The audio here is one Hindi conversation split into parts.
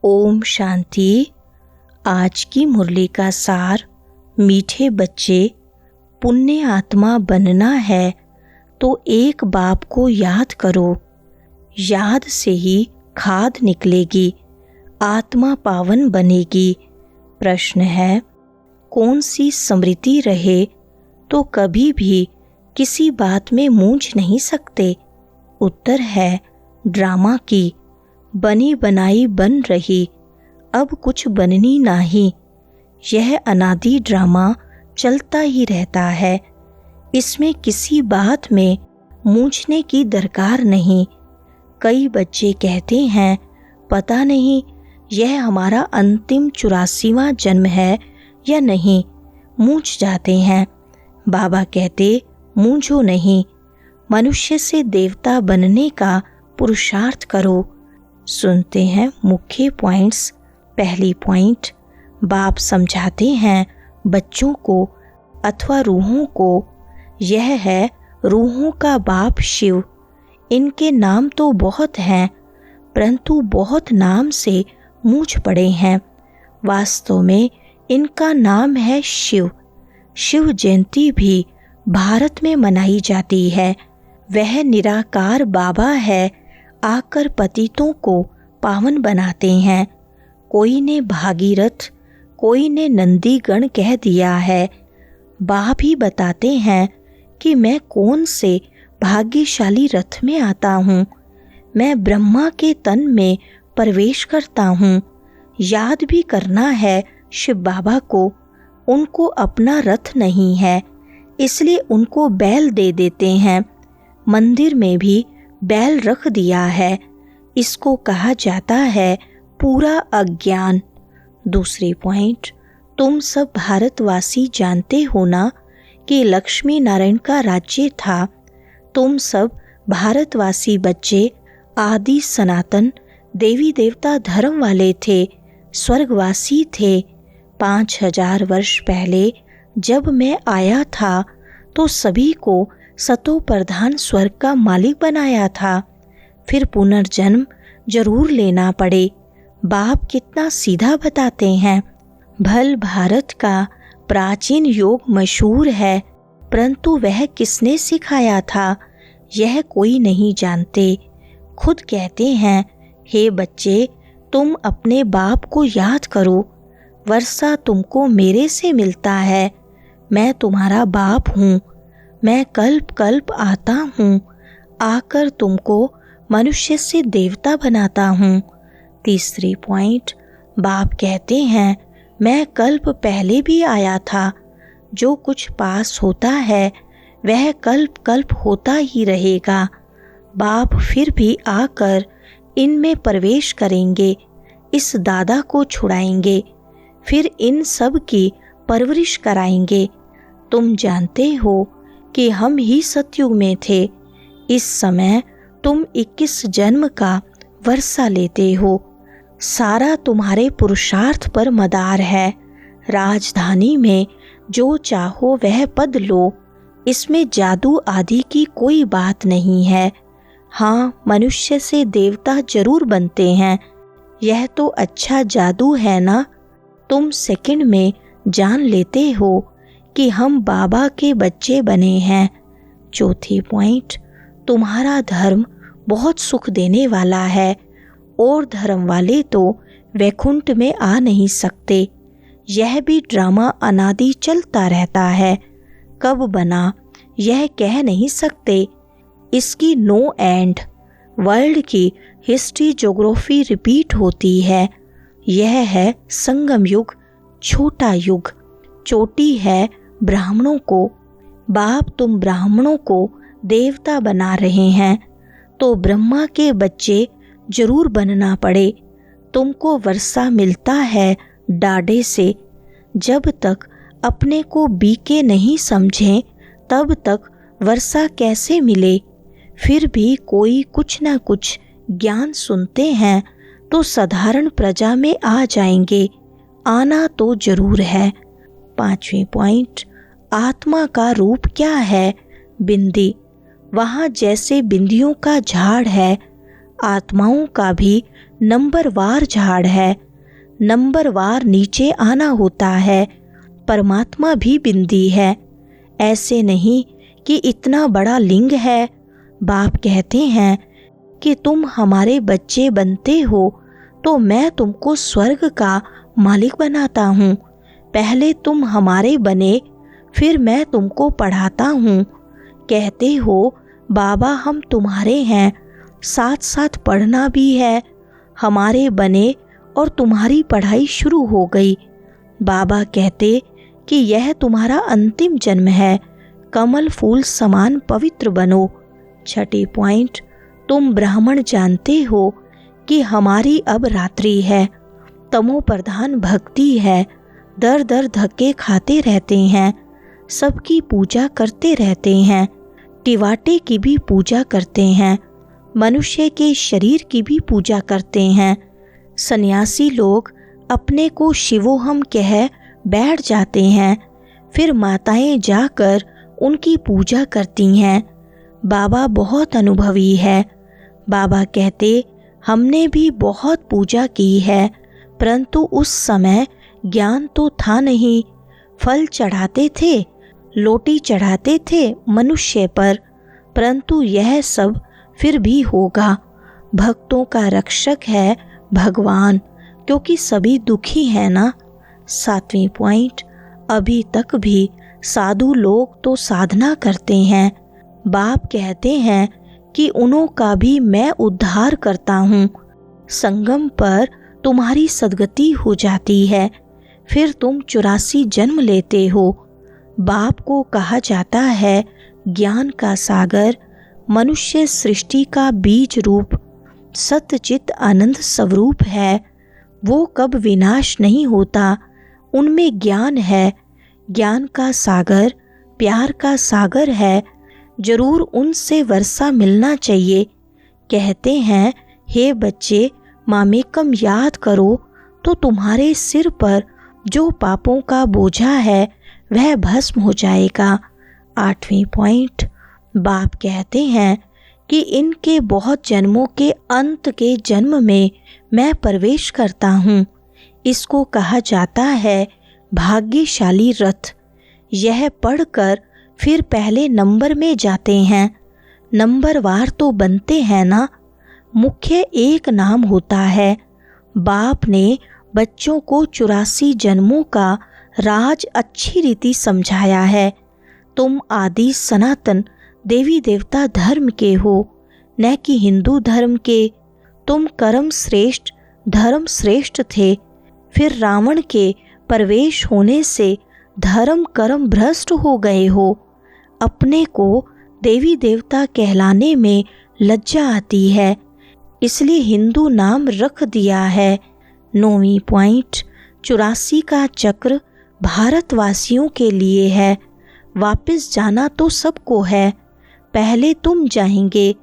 ओम शांति। आज की मुरली का सार, मीठे बच्चे, पुण्य आत्मा बनना है तो एक बाप को याद करो। याद से ही खाद निकलेगी, आत्मा पावन बनेगी। प्रश्न है, कौन सी स्मृति रहे तो कभी भी किसी बात में मूंझ नहीं सकते? उत्तर है, ड्रामा की। बनी बनाई बन रही, अब कुछ बननी नहीं। यह अनादि ड्रामा चलता ही रहता है। इसमें किसी बात में मूंझने की दरकार नहीं। कई बच्चे कहते हैं, पता नहीं यह हमारा अंतिम 84वां जन्म है या नहीं। मूंझ जाते हैं। बाबा कहते, मूंझो नहीं, मनुष्य से देवता बनने का पुरुषार्थ करो। सुनते हैं मुख्य पॉइंट्स। पहली पॉइंट, बाप समझाते हैं बच्चों को अथवा रूहों को, यह है रूहों का बाप शिव। इनके नाम तो बहुत हैं, परंतु बहुत नाम से मूझ पड़े हैं। वास्तव में इनका नाम है शिव। शिव जयंती भी भारत में मनाई जाती है। वह निराकार बाबा है, आकर पतितों को पावन बनाते हैं। कोई ने भागीरथ, कोई ने नंदीगण कह दिया है। बाप ही बताते हैं कि मैं कौन से भाग्यशाली रथ में आता हूँ। मैं ब्रह्मा के तन में प्रवेश करता हूँ। याद भी करना है शिव बाबा को। उनको अपना रथ नहीं है, इसलिए उनको बैल दे देते हैं। मंदिर में भी बैल रख दिया है। इसको कहा जाता है पूरा अज्ञान। दूसरी पॉइंट, तुम सब भारतवासी जानते हो ना कि लक्ष्मी नारायण का राज्य था। तुम सब भारतवासी बच्चे आदि सनातन देवी देवता धर्म वाले थे, स्वर्गवासी थे। 5000 वर्ष पहले जब मैं आया था तो सभी को सतो प्रधान स्वर्ग का मालिक बनाया था। फिर पुनर्जन्म जरूर लेना पड़े। बाप कितना सीधा बताते हैं। भल भारत का प्राचीन योग मशहूर है, परंतु वह किसने सिखाया था यह कोई नहीं जानते। खुद कहते हैं, हे बच्चे, तुम अपने बाप को याद करो। वर्षा तुमको मेरे से मिलता है। मैं तुम्हारा बाप हूँ। मैं कल्प कल्प आता हूँ, आकर तुमको मनुष्य से देवता बनाता हूँ। तीसरी पॉइंट, बाप कहते हैं, मैं कल्प पहले भी आया था। जो कुछ पास होता है वह कल्प कल्प होता ही रहेगा। बाप फिर भी आकर इनमें प्रवेश करेंगे, इस दादा को छुड़ाएंगे, फिर इन सब की परवरिश कराएंगे। तुम जानते हो कि हम ही सतयुग में थे। इस समय तुम 21 जन्म का वर्षा लेते हो। सारा तुम्हारे पुरुषार्थ पर मदार है। राजधानी में जो चाहो वह पद लो। इसमें जादू आदि की कोई बात नहीं है। हाँ, मनुष्य से देवता जरूर बनते हैं। यह तो अच्छा जादू है ना। तुम सेकंड में जान लेते हो कि हम बाबा के बच्चे बने हैं। चौथी पॉइंट, तुम्हारा धर्म बहुत सुख देने वाला है और धर्म वाले तो वैकुंठ में आ नहीं सकते। यह भी ड्रामा अनादि चलता रहता है। कब बना यह कह नहीं सकते। इसकी नो एंड। वर्ल्ड की हिस्ट्री ज्योग्राफी रिपीट होती है। यह है संगम युग, छोटा युग। चोटी है ब्राह्मणों को। बाप तुम ब्राह्मणों को देवता बना रहे हैं तो ब्रह्मा के बच्चे जरूर बनना पड़े। तुमको वर्षा मिलता है डाढ़े से। जब तक अपने को बीके नहीं समझें तब तक वर्षा कैसे मिले। फिर भी कोई कुछ न कुछ ज्ञान सुनते हैं तो साधारण प्रजा में आ जाएंगे। आना तो जरूर है। पांचवी पॉइंट, आत्मा का रूप क्या है? बिंदी। वहाँ जैसे बिंदियों का झाड़ है, आत्माओं का भी नंबरवार झाड़ है, नंबरवार नीचे आना होता है। परमात्मा भी बिंदी है, ऐसे नहीं कि इतना बड़ा लिंग है। बाप कहते हैं कि तुम हमारे बच्चे बनते हो तो मैं तुमको स्वर्ग का मालिक बनाता हूँ। पहले तुम हमारे बने, फिर मैं तुमको पढ़ाता हूँ। कहते हो बाबा हम तुम्हारे हैं, साथ साथ पढ़ना भी है। हमारे बने और तुम्हारी पढ़ाई शुरू हो गई। बाबा कहते कि यह तुम्हारा अंतिम जन्म है, कमल फूल समान पवित्र बनो। छठी पॉइंट, तुम ब्राह्मण जानते हो कि हमारी अब रात्रि है, तमो प्रधान भक्ति है। दर दर धक्के खाते रहते हैं, सबकी पूजा करते रहते हैं, टिवाटे की भी पूजा करते हैं, मनुष्य के शरीर की भी पूजा करते हैं। सन्यासी लोग अपने को शिवोहम कह बैठ जाते हैं, फिर माताएं जाकर उनकी पूजा करती हैं। बाबा बहुत अनुभवी है। बाबा कहते हमने भी बहुत पूजा की है, परंतु उस समय ज्ञान तो था नहीं। फल चढ़ाते थे, लोटी चढ़ाते थे मनुष्य पर, परंतु यह सब फिर भी होगा। भक्तों का रक्षक है भगवान, क्योंकि सभी दुखी हैं ना। 7वीं पॉइंट, अभी तक भी साधु लोग तो साधना करते हैं। बाप कहते हैं कि उन्हों का भी मैं उद्धार करता हूँ। संगम पर तुम्हारी सद्गति हो जाती है, फिर तुम 84 जन्म लेते हो। बाप को कहा जाता है ज्ञान का सागर, मनुष्य सृष्टि का बीज रूप, सत्यचित आनंद स्वरूप है। वो कब विनाश नहीं होता, उनमें ज्ञान है। ज्ञान का सागर प्यार का सागर है, जरूर उनसे वर्षा मिलना चाहिए। कहते हैं हे बच्चे मामेकम याद करो तो तुम्हारे सिर पर जो पापों का बोझा है वह भस्म हो जाएगा। 8वीं पॉइंट, बाप कहते हैं कि इनके बहुत जन्मों के अंत के जन्म में मैं प्रवेश करता हूँ। इसको कहा जाता है भाग्यशाली रथ। यह पढ़कर फिर पहले नंबर में जाते हैं। नंबरवार तो बनते हैं ना। मुख्य एक नाम होता है। बाप ने बच्चों को 84 जन्मों का राज अच्छी रीति समझाया है। तुम आदि सनातन देवी देवता धर्म के हो, न कि हिंदू धर्म के। तुम कर्म श्रेष्ठ धर्म श्रेष्ठ थे, फिर रावण के प्रवेश होने से धर्म कर्म भ्रष्ट हो गए हो। अपने को देवी देवता कहलाने में लज्जा आती है, इसलिए हिंदू नाम रख दिया है। 9वीं पॉइंट, 84 का चक्र भारतवासियों के लिए है। वापस जाना तो सबको है, पहले तुम जाएंगे।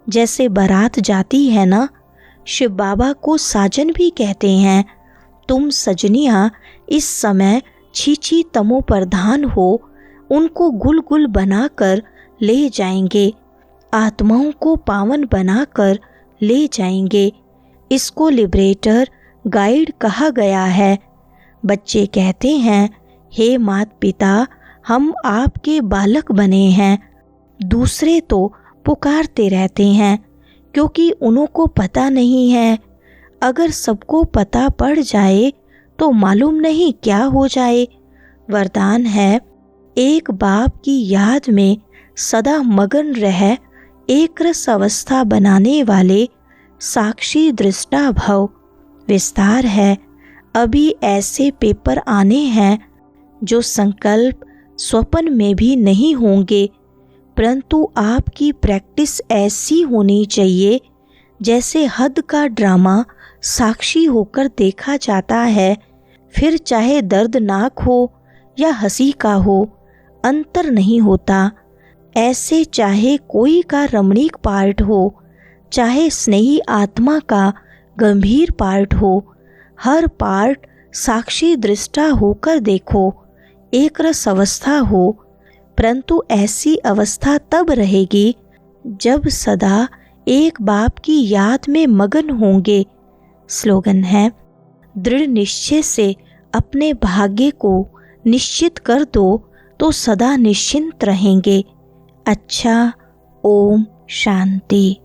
जैसे बारात जाती है ना, शिव बाबा को साजन भी कहते हैं। तुम सजनियाँ इस समय छीछी तमो प्रधान हो, उनको गुल गुल बनाकर ले जाएंगे, आत्माओं को पावन बनाकर ले जाएंगे। इसको लिबरेटर गाइड कहा गया है। बच्चे कहते हैं हे माता पिता हम आपके बालक बने हैं। दूसरे तो पुकारते रहते हैं क्योंकि उनको पता नहीं है। अगर सबको पता पड़ जाए तो मालूम नहीं क्या हो जाए। वरदान है एक बाप की याद में सदा मगन रह एक रस अवस्था बनाने वाले साक्षी दृष्टा भव। विस्तार है अभी ऐसे पेपर आने हैं जो संकल्प स्वप्न में भी नहीं होंगे, परंतु आपकी प्रैक्टिस ऐसी होनी चाहिए जैसे हद का ड्रामा साक्षी होकर देखा जाता है। फिर चाहे दर्दनाक हो या हंसी का हो, अंतर नहीं होता। ऐसे चाहे कोई का रमणीक पार्ट हो, चाहे स्नेही आत्मा का गंभीर पार्ट हो, हर पार्ट साक्षी दृष्टा होकर देखो, एक रस अवस्था हो। परंतु ऐसी अवस्था तब रहेगी जब सदा एक बाप की याद में मगन होंगे। स्लोगन है, दृढ़ निश्चय से अपने भाग्य को निश्चित कर दो तो सदा निश्चिंत रहेंगे। अच्छा, ओम शांति।